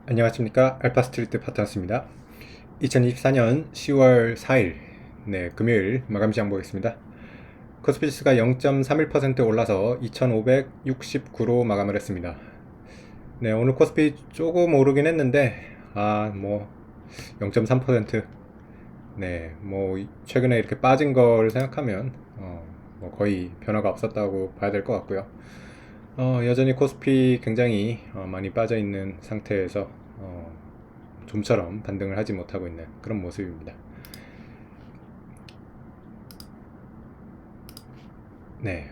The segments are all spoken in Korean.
안녕하십니까, 알파스트리트 파트너스입니다. 2024년 10월 4일 금요일 마감 시장 보겠습니다. 코스피 지수가 0.31% 올라서 2569로 마감을 했습니다. 오늘 코스피 조금 오르긴 했는데 0.3%, 최근에 이렇게 빠진 걸 생각하면 거의 변화가 없었다고 봐야 될 것 같고요. 여전히 코스피 굉장히 많이 빠져 있는 상태에서 좀처럼 반등을 하지 못하고 있는 그런 모습입니다.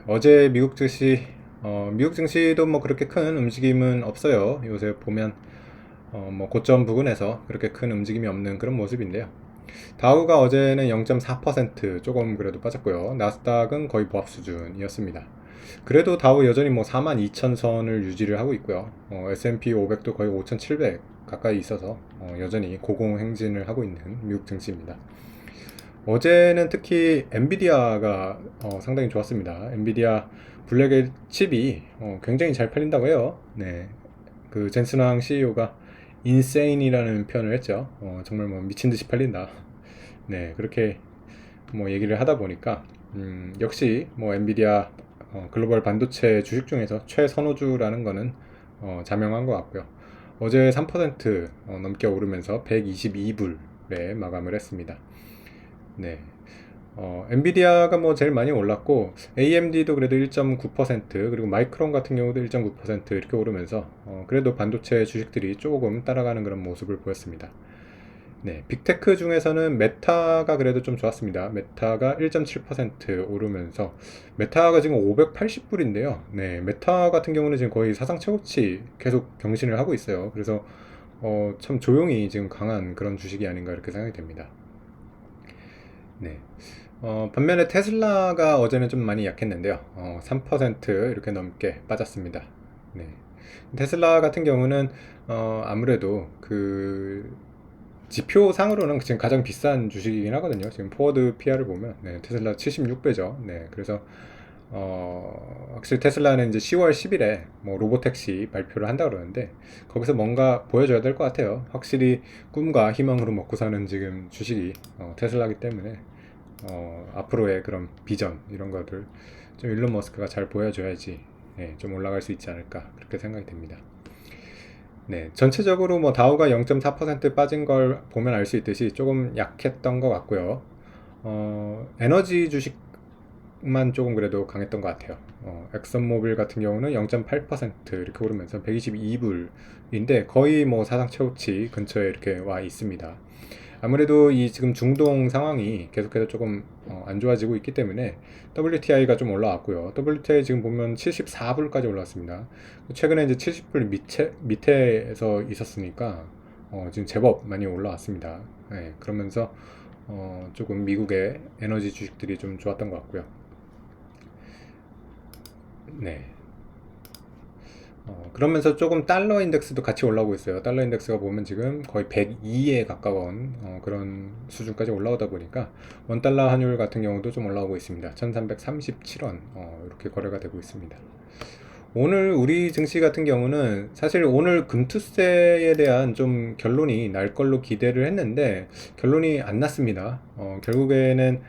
어제 미국 증시도 뭐 그렇게 큰 움직임은 없어요. 요새 보면 고점 부근에서 그렇게 큰 움직임이 없는 그런 모습인데요. 다우가 어제는 0.4% 조금 그래도 빠졌고요. 나스닥은 거의 보합 수준이었습니다. 그래도 다우 여전히 뭐 42,000선을 유지를 하고 있고요. S&P 500도 거의 5,700 가까이 있어서 여전히 고공행진을 하고 있는 미국 증시입니다. 어제는 특히 엔비디아가 상당히 좋았습니다. 엔비디아 블랙의 칩이 굉장히 잘 팔린다고 해요. 그 젠슨왕 CEO가 인세인이라는 표현을 했죠. 정말 뭐 미친 듯이 팔린다. 그렇게 뭐 얘기를 하다 보니까 역시 뭐 엔비디아 글로벌 반도체 주식 중에서 최선호주라는 거는 자명한 것 같고요. 어제 3% 넘게 오르면서 122불에 마감을 했습니다. 엔비디아가 뭐 제일 많이 올랐고 AMD도 그래도 1.9% 그리고 마이크론 같은 경우도 1.9% 이렇게 오르면서 그래도 반도체 주식들이 조금 따라가는 그런 모습을 보였습니다. 빅테크 중에서는 메타가 그래도 좀 좋았습니다. 메타가 1.7% 오르면서 메타가 지금 580불인데요. 메타 같은 경우는 지금 거의 사상 최고치 계속 경신을 하고 있어요. 그래서 참 조용히 지금 강한 그런 주식이 아닌가 이렇게 생각이 됩니다. 반면에 테슬라가 어제는 좀 많이 약했는데요. 3% 이렇게 넘게 빠졌습니다. 테슬라 같은 경우는 아무래도 그 지표상으로는 지금 가장 비싼 주식이긴 하거든요. 지금 포워드 PR을 보면 테슬라 76배죠. 그래서 확실히 테슬라는 이제 10월 10일에 뭐 로보택시 발표를 한다 그러는데 거기서 뭔가 보여줘야 될 것 같아요. 확실히 꿈과 희망으로 먹고 사는 지금 주식이 테슬라기 때문에 앞으로의 그런 비전 이런 것들 좀 일론 머스크가 잘 보여줘야지 좀 올라갈 수 있지 않을까 그렇게 생각이 됩니다. 전체적으로 뭐 다우가 0.4% 빠진 걸 보면 알 수 있듯이 조금 약했던 것 같고요. 에너지 주식만 조금 그래도 강했던 것 같아요. 엑선모빌 같은 경우는 0.8% 이렇게 오르면서 122불인데 거의 뭐 사상 최고치 근처에 이렇게 와 있습니다. 아무래도 이 지금 중동 상황이 계속해서 조금 안 좋아지고 있기 때문에 WTI가 좀 올라왔고요. WTI 지금 보면 74불까지 올라왔습니다. 최근에 이제 70불 밑에서 있었으니까 지금 제법 많이 올라왔습니다. 그러면서 조금 미국의 에너지 주식들이 좀 좋았던 것 같고요. 네. 그러면서 조금 달러 인덱스도 같이 올라오고 있어요. 달러 인덱스가 보면 지금 거의 102에 가까운 그런 수준까지 올라오다 보니까 원달러 환율 같은 경우도 좀 올라오고 있습니다. 1337원 이렇게 거래가 되고 있습니다. 오늘 우리 증시 같은 경우는 사실 오늘 금투세에 대한 좀 결론이 날 걸로 기대를 했는데 결론이 안 났습니다. 결국에는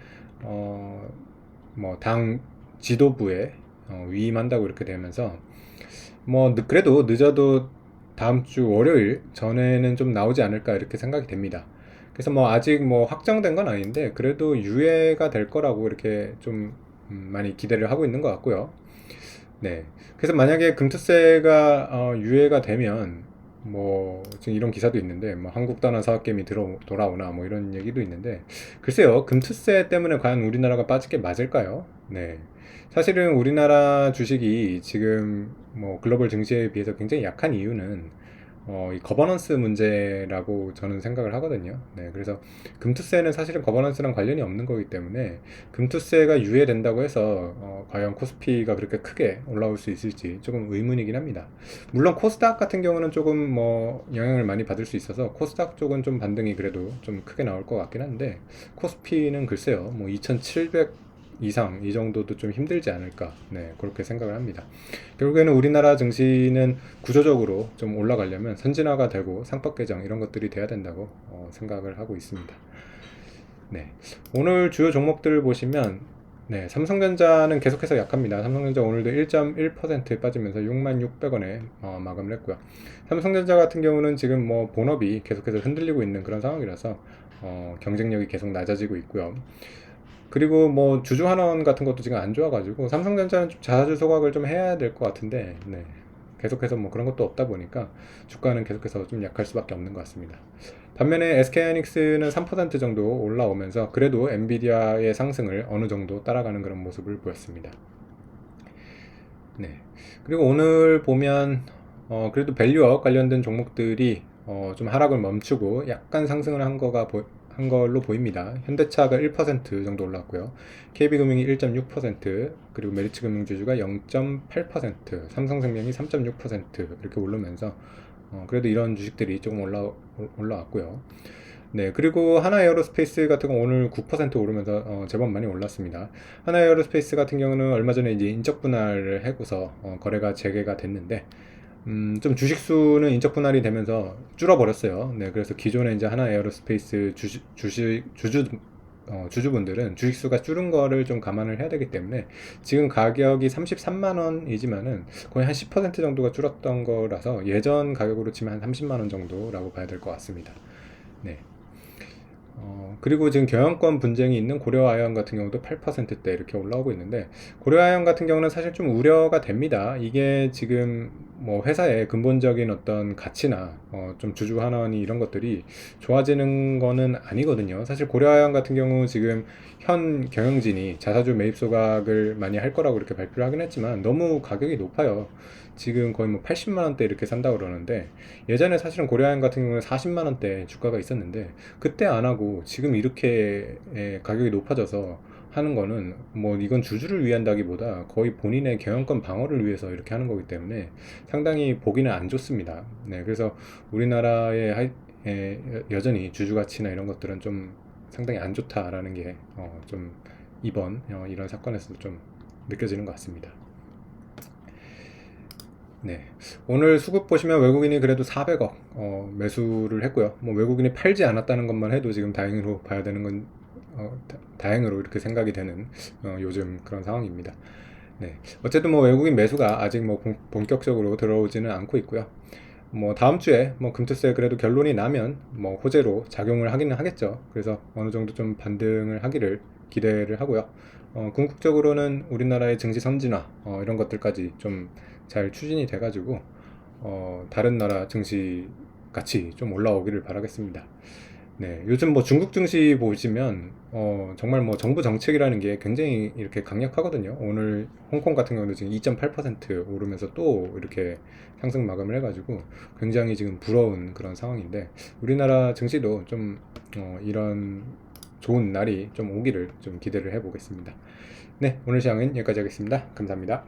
뭐 당 지도부에 위임한다고 이렇게 되면서 뭐 그래도 늦어도 다음 주 월요일 전에는 좀 나오지 않을까 이렇게 생각이 됩니다. 그래서 뭐 아직 뭐 확정된 건 아닌데 그래도 유예가 될 거라고 이렇게 좀 많이 기대를 하고 있는 것 같고요. 그래서 만약에 금투세가 유예가 되면 뭐 지금 이런 기사도 있는데 뭐 한국 단원 사학개미 돌아오나 뭐 이런 얘기도 있는데 글쎄요, 금투세 때문에 과연 우리나라가 빠질 게 맞을까요? 사실은 우리나라 주식이 지금 뭐 글로벌 증시에 비해서 굉장히 약한 이유는 이 거버넌스 문제라고 저는 생각을 하거든요. 그래서 금투세는 사실은 거버넌스랑 관련이 없는 거기 때문에 금투세가 유예된다고 해서 과연 코스피가 그렇게 크게 올라올 수 있을지 조금 의문이긴 합니다. 물론 코스닥 같은 경우는 조금 뭐 영향을 많이 받을 수 있어서 코스닥 쪽은 좀 반등이 그래도 좀 크게 나올 것 같긴 한데 코스피는 글쎄요, 뭐 2700 이상 이 정도도 좀 힘들지 않을까, 네, 그렇게 생각을 합니다. 결국에는 우리나라 증시는 구조적으로 좀 올라가려면 선진화가 되고 상법 개정 이런 것들이 돼야 된다고 생각을 하고 있습니다. 네, 오늘 주요 종목들을 보시면 네, 삼성전자는 계속해서 약합니다. 삼성전자 오늘도 1.1% 빠지면서 66,600원에 마감을 했고요. 삼성전자 같은 경우는 지금 뭐 본업이 계속해서 흔들리고 있는 그런 상황이라서 경쟁력이 계속 낮아지고 있고요. 그리고 뭐 주주 환원 같은 것도 지금 안 좋아가지고 삼성전자는 좀 자사주 소각을 좀 해야 될 것 같은데, 네, 계속해서 뭐 그런 것도 없다 보니까 주가는 계속해서 좀 약할 수밖에 없는 것 같습니다. 반면에 SK하이닉스는 3% 정도 올라오면서 그래도 엔비디아의 상승을 어느 정도 따라가는 그런 모습을 보였습니다. 네. 그리고 오늘 보면 그래도 밸류업 관련된 종목들이 좀 하락을 멈추고 약간 상승을 한 걸로 보입니다. 현대차가 1% 정도 올랐고요. KB금융이 1.6%, 그리고 메리츠금융주주가 0.8%, 삼성생명이 3.6% 이렇게 오르면서 그래도 이런 주식들이 조금 올라왔고요. 네, 그리고 하나에어로스페이스 같은 경우 오늘 9% 오르면서 제법 많이 올랐습니다. 하나에어로스페이스 같은 경우는 얼마 전에 이제 인적 분할을 하고서 거래가 재개가 됐는데 좀 주식 수는 인적 분할이 되면서 줄어버렸어요. 네, 그래서 기존에 이제 하나에어로스페이스 주주분들은 주식 수가 줄은 거를 좀 감안을 해야 되기 때문에 지금 가격이 33만 원이지만은 거의 한 10% 정도가 줄었던 거라서 예전 가격으로 치면 한 30만 원 정도라고 봐야 될 것 같습니다. 네. 그리고 지금 경영권 분쟁이 있는 고려아연 같은 경우도 8%대 이렇게 올라오고 있는데, 고려아연 같은 경우는 사실 좀 우려가 됩니다. 이게 지금 뭐 회사의 근본적인 어떤 가치나 좀 주주 환원이 이런 것들이 좋아지는 거는 아니거든요. 사실 고려아연 같은 경우 지금 현 경영진이 자사주 매입 소각을 많이 할 거라고 이렇게 발표를 하긴 했지만 너무 가격이 높아요. 지금 거의 뭐 80만 원대 이렇게 산다고 그러는데, 예전에 사실은 고려아연 같은 경우는 40만 원대 주가가 있었는데 그때 안 하고 지금 이렇게 가격이 높아져서 하는 거는 뭐 이건 주주를 위한다기보다 거의 본인의 경영권 방어를 위해서 이렇게 하는 거기 때문에 상당히 보기는 안 좋습니다. 네, 그래서 우리나라의 여전히 주주 가치나 이런 것들은 좀 상당히 안 좋다라는 게 좀 이번 이런 사건에서도 좀 느껴지는 것 같습니다. 네. 오늘 수급 보시면 외국인이 그래도 400억 매수를 했고요. 뭐 외국인이 팔지 않았다는 것만 해도 지금 다행으로 봐야 되는 건 다행으로 이렇게 생각이 되는 요즘 그런 상황입니다. 네. 어쨌든 뭐 외국인 매수가 아직 뭐 본격적으로 들어오지는 않고 있고요. 뭐 다음 주에 뭐 금투세 그래도 결론이 나면 뭐 호재로 작용을 하기는 하겠죠. 그래서 어느 정도 좀 반등을 하기를 기대를 하고요. 궁극적으로는 우리나라의 증시 선진화 이런 것들까지 좀 잘 추진이 돼가지고 다른 나라 증시 같이 좀 올라오기를 바라겠습니다. 네, 요즘 뭐 중국 증시 보시면 정말 뭐 정부 정책이라는 게 굉장히 이렇게 강력하거든요. 오늘 홍콩 같은 경우도 지금 2.8% 오르면서 또 이렇게 상승 마감을 해가지고 굉장히 지금 부러운 그런 상황인데, 우리나라 증시도 좀 이런 좋은 날이 좀 오기를 좀 기대를 해보겠습니다. 네, 오늘 시황은 여기까지 하겠습니다. 감사합니다.